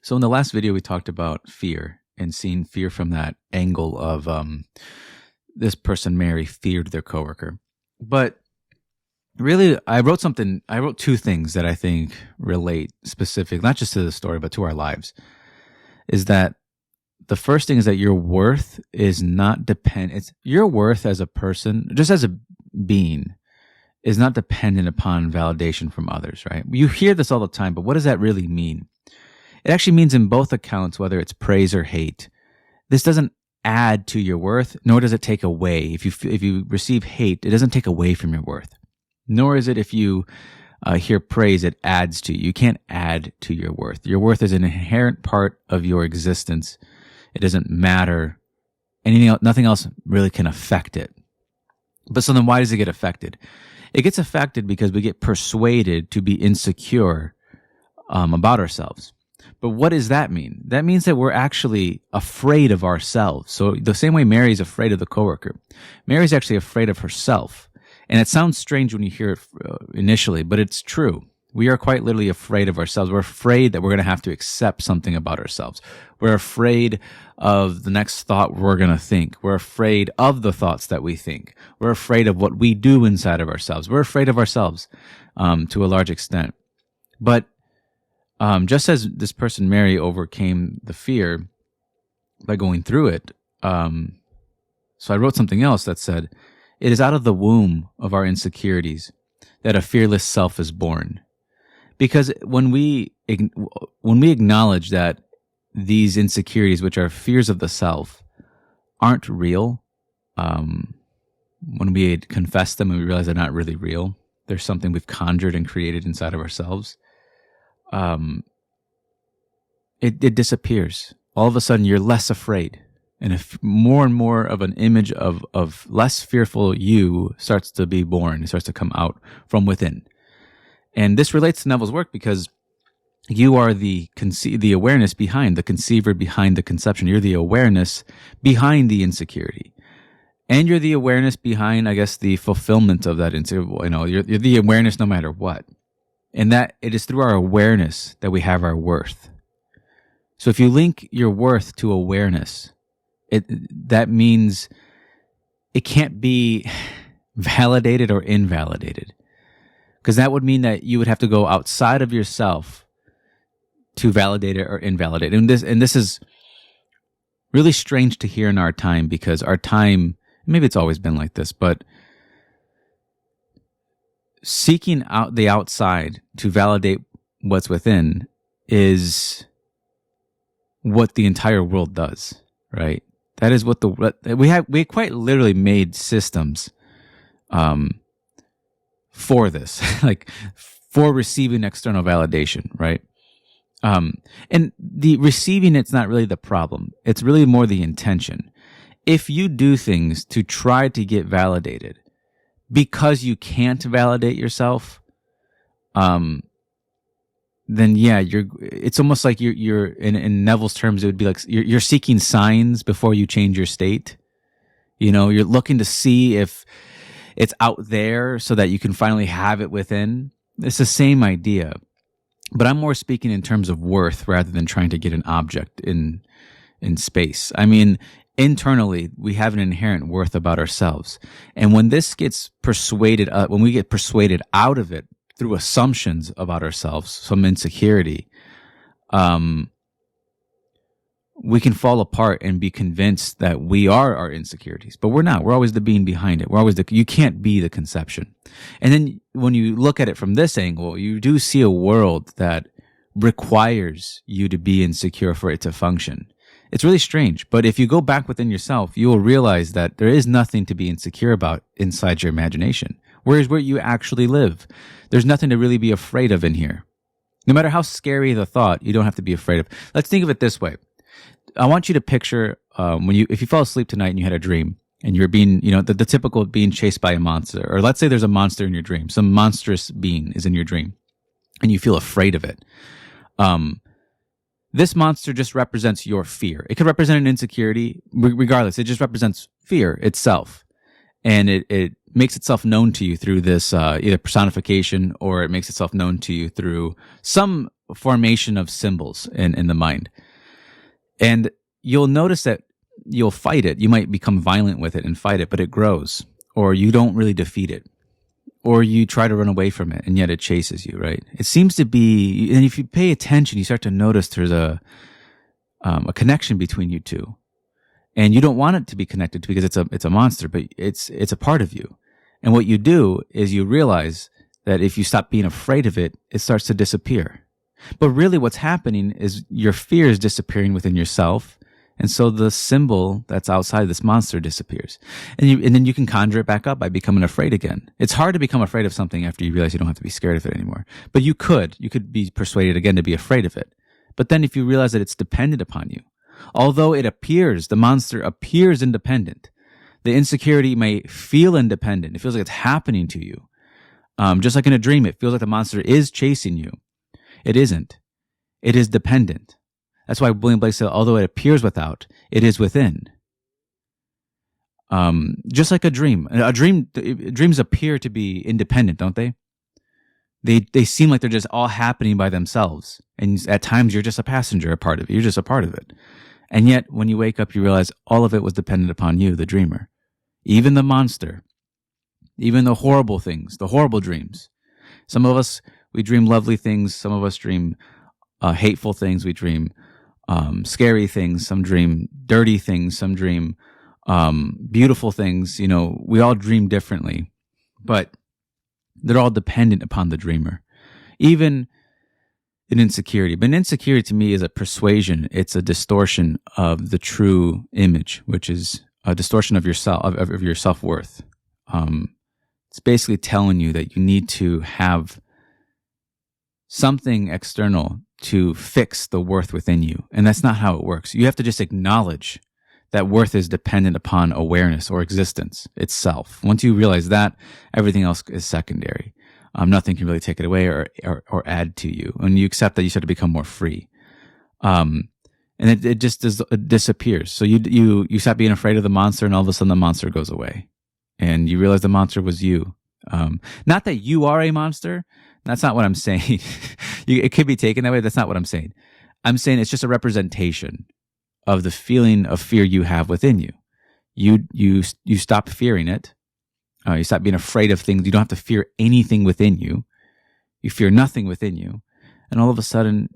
So in the last video, we talked about fear and seeing fear from that angle of this person, Mary, feared their coworker. But really, I wrote two things that I think relate specific, not just to the story, but to our lives. Is that the first thing is that your worth is not dependent. Your worth as a person, just as a being, is not dependent upon validation from others, right? You hear this all the time, but what does that really mean? It actually means in both accounts, whether it's praise or hate, this doesn't add to your worth, nor does it take away. If you receive hate, it doesn't take away from your worth. Nor is it if you hear praise, it adds to you. You can't add to your worth. Your worth is an inherent part of your existence. It doesn't matter. Anything else, nothing else really can affect it. But so then why does it get affected? It gets affected because we get persuaded to be insecure about ourselves. But what does that mean? That means that we're actually afraid of ourselves. So the same way Mary's afraid of the coworker, Mary's actually afraid of herself. And it sounds strange when you hear it initially, but it's true. We are quite literally afraid of ourselves. We're afraid that we're going to have to accept something about ourselves. We're afraid of the next thought we're going to think. We're afraid of the thoughts that we think. We're afraid of what we do inside of ourselves. We're afraid of ourselves to a large extent. But just as this person, Mary, overcame the fear by going through it, so I wrote something else that said, "It is out of the womb of our insecurities that a fearless self is born." Because when we acknowledge that these insecurities, which are fears of the self, aren't real, when we confess them and we realize they're not really real, there's something we've conjured and created inside of ourselves, it disappears. All of a sudden, you're less afraid. And if more and more of an image of less fearful you starts to be born, it starts to come out from within. And this relates to Neville's work because you are the awareness behind, the conceiver behind the conception. You're the awareness behind the insecurity. And you're the awareness behind, I guess, the fulfillment of that insecurity. You're the awareness no matter what. And that it is through our awareness that we have our worth. So if you link your worth to awareness, that means it can't be validated or invalidated. Because that would mean that you would have to go outside of yourself to validate it or invalidate it. And this is really strange to hear in our time, because our time, maybe it's always been like this, but seeking out the outside to validate what's within is what the entire world does, right? That is what we quite literally made systems for this, like for receiving external validation, right? And the receiving, it's not really the problem. It's really more the intention. If you do things to try to get validated because you can't validate yourself, then yeah, it's almost like you're in Neville's terms, it would be like you're seeking signs before you change your state. You're looking to see if it's out there so that you can finally have it within. It's the same idea. But I'm more speaking in terms of worth rather than trying to get an object in space. I mean, internally, we have an inherent worth about ourselves. And when this gets persuaded, when we get persuaded out of it through assumptions about ourselves, some insecurity, we can fall apart and be convinced that we are our insecurities, but we're not. We're always the being behind it. You can't be the conception. And then when you look at it from this angle, you do see a world that requires you to be insecure for it to function. It's really strange, but if you go back within yourself, you will realize that there is nothing to be insecure about inside your imagination. Whereas where you actually live, there's nothing to really be afraid of in here. No matter how scary the thought, you don't have to be afraid of. Let's think of it this way. I want you to picture if you fall asleep tonight and you had a dream and you're being, the typical being chased by a monster, or let's say there's a monster in your dream, some monstrous being is in your dream and you feel afraid of it. This monster just represents your fear. It could represent an insecurity, regardless. It just represents fear itself. And it makes itself known to you through this either personification, or it makes itself known to you through some formation of symbols in the mind. And you'll notice that you'll fight it. You might become violent with it and fight it, but it grows. Or you don't really defeat it. Or you try to run away from it, and yet it chases you, right? It seems to be, and if you pay attention, you start to notice there's a connection between you two. And you don't want it to be connected because it's a monster, but it's a part of you. And what you do is you realize that if you stop being afraid of it, it starts to disappear. But really what's happening is your fear is disappearing within yourself. And so the symbol that's outside this monster disappears. And then you can conjure it back up by becoming afraid again. It's hard to become afraid of something after you realize you don't have to be scared of it anymore. But you could be persuaded again to be afraid of it. But then if you realize that it's dependent upon you, although the monster appears independent, the insecurity may feel independent. It feels like it's happening to you. Just like in a dream, it feels like the monster is chasing you. It isn't. It is dependent. That's why William Blake said, although it appears without, it is within. Just like a dream. Dreams appear to be independent, don't they? They seem like they're just all happening by themselves. And at times you're just a passenger, a part of it. You're just a part of it. And yet when you wake up, you realize all of it was dependent upon you, the dreamer. Even the monster. Even the horrible things, the horrible dreams. Some of us, we dream lovely things. Some of us dream hateful things. We dream scary things. Some dream dirty things. Some dream beautiful things. You know, we all dream differently, but they're all dependent upon the dreamer. Even an insecurity. But an insecurity to me is a persuasion. It's a distortion of the true image, which is a distortion of yourself, of your self-worth. It's basically telling you that you need to have something external to fix the worth within you. And that's not how it works. You have to just acknowledge that worth is dependent upon awareness or existence itself. Once you realize that, everything else is secondary. Nothing can really take it away or add to you. When you accept that, you start to become more free. And it just it disappears. So you stop being afraid of the monster, and all of a sudden the monster goes away. And you realize the monster was you. Not that you are a monster. That's not what I'm saying. It could be taken that way. That's not what I'm saying. I'm saying it's just a representation of the feeling of fear you have within you. You stop fearing it. You stop being afraid of things. You don't have to fear anything within you. You fear nothing within you. And all of a sudden,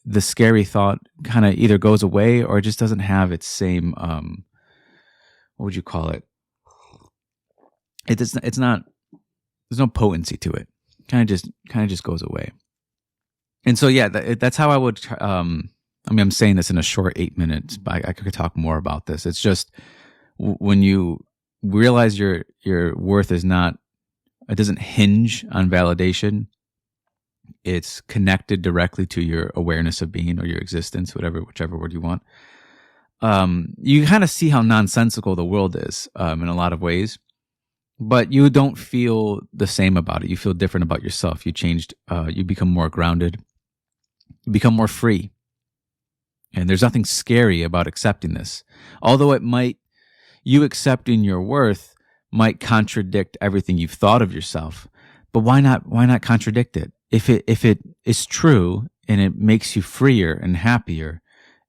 the scary thought kind of either goes away or it just doesn't have its same, what would you call it? It's not, there's no potency to it. Kind of just goes away. And so, yeah, that's how I would, I'm saying this in a short 8 minutes, but I could talk more about this. It's just when you realize your worth is not, it doesn't hinge on validation. It's connected directly to your awareness of being or your existence, whichever word you want. You kind of see how nonsensical the world is in a lot of ways, but you don't feel the same about it. You feel different about yourself. You changed. You become more grounded. You become more free. And there's nothing scary about accepting this. Although you accepting your worth might contradict everything you've thought of yourself. But why not contradict it? If it is true and it makes you freer and happier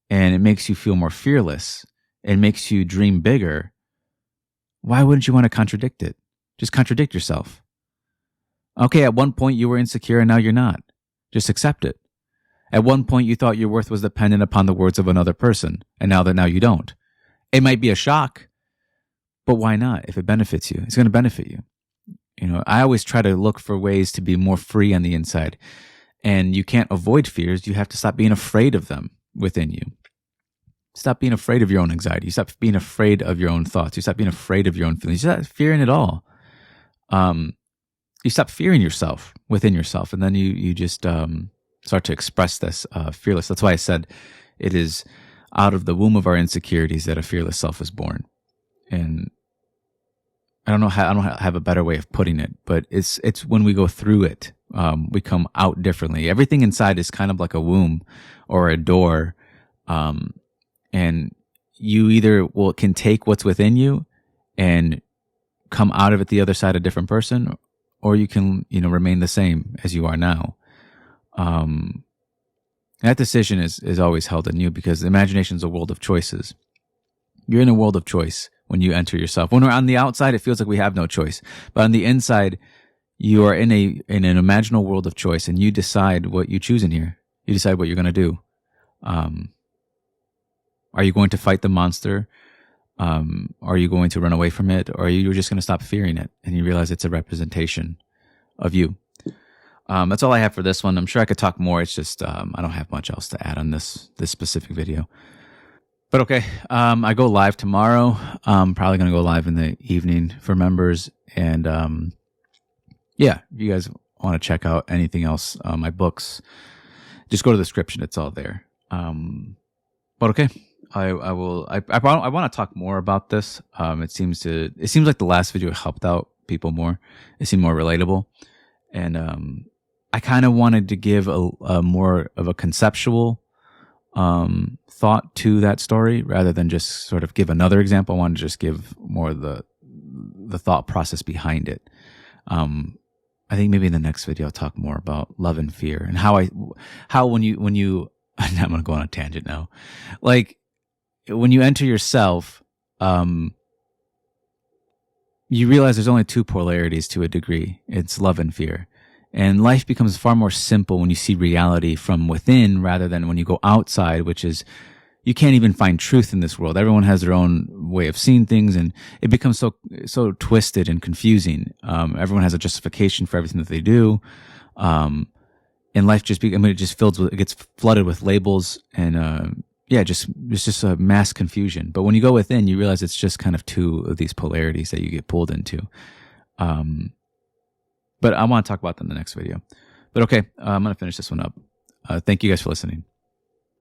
and it makes you feel more fearless and makes you dream bigger, why wouldn't you want to contradict it? Just contradict yourself. Okay, at one point you were insecure and now you're not. Just accept it. At one point you thought your worth was dependent upon the words of another person, and now you don't. It might be a shock, but why not? If it benefits you, it's going to benefit you. You know, I always try to look for ways to be more free on the inside. And you can't avoid fears. You have to stop being afraid of them within you. Stop being afraid of your own anxiety. You stop being afraid of your own thoughts. You stop being afraid of your own feelings. You stop fearing it all. You stop fearing yourself within yourself. And then you just start to express this fearless. That's why I said it is out of the womb of our insecurities that a fearless self is born. And I don't have a better way of putting it, but it's when we go through it, we come out differently. Everything inside is kind of like a womb or a door, and you either can take what's within you and come out of it the other side a different person, or you can remain the same as you are now. Um, that decision is always held in you, because the imagination is a world of choices. You're in a world of choice when you enter yourself. When we're on the outside, it feels like we have no choice. But on the inside, you are in an imaginal world of choice, and you decide what you choose in here. You decide what you're going to do. Are you going to fight the monster? Are you going to run away from it? Or are you just going to stop fearing it and you realize it's a representation of you? That's all I have for this one. I'm sure I could talk more. It's just I don't have much else to add on this specific video. But okay, I go live tomorrow. I'm probably going to go live in the evening for members. And yeah, if you guys want to check out anything else, my books, just go to the description. It's all there. But okay, I want to talk more about this. It seems like the last video helped out people more. It seemed more relatable. And I kind of wanted to give a more of a conceptual thought to that story, rather than just sort of give another example. I wanted to just give more of the thought process behind it. I think maybe in the next video I'll talk more about love and fear, and how when you I'm going to go on a tangent now. Like when you enter yourself, you realize there's only two polarities to a degree. It's love and fear. And life becomes far more simple when you see reality from within, rather than when you go outside, which is, you can't even find truth in this world. Everyone has their own way of seeing things, and it becomes so twisted and confusing. Everyone has a justification for everything that they do. And life it gets flooded with labels, and it's just a mass confusion. But when you go within, you realize it's just kind of two of these polarities that you get pulled into. But I want to talk about that in the next video. But okay, I'm going to finish this one up. Thank you guys for listening.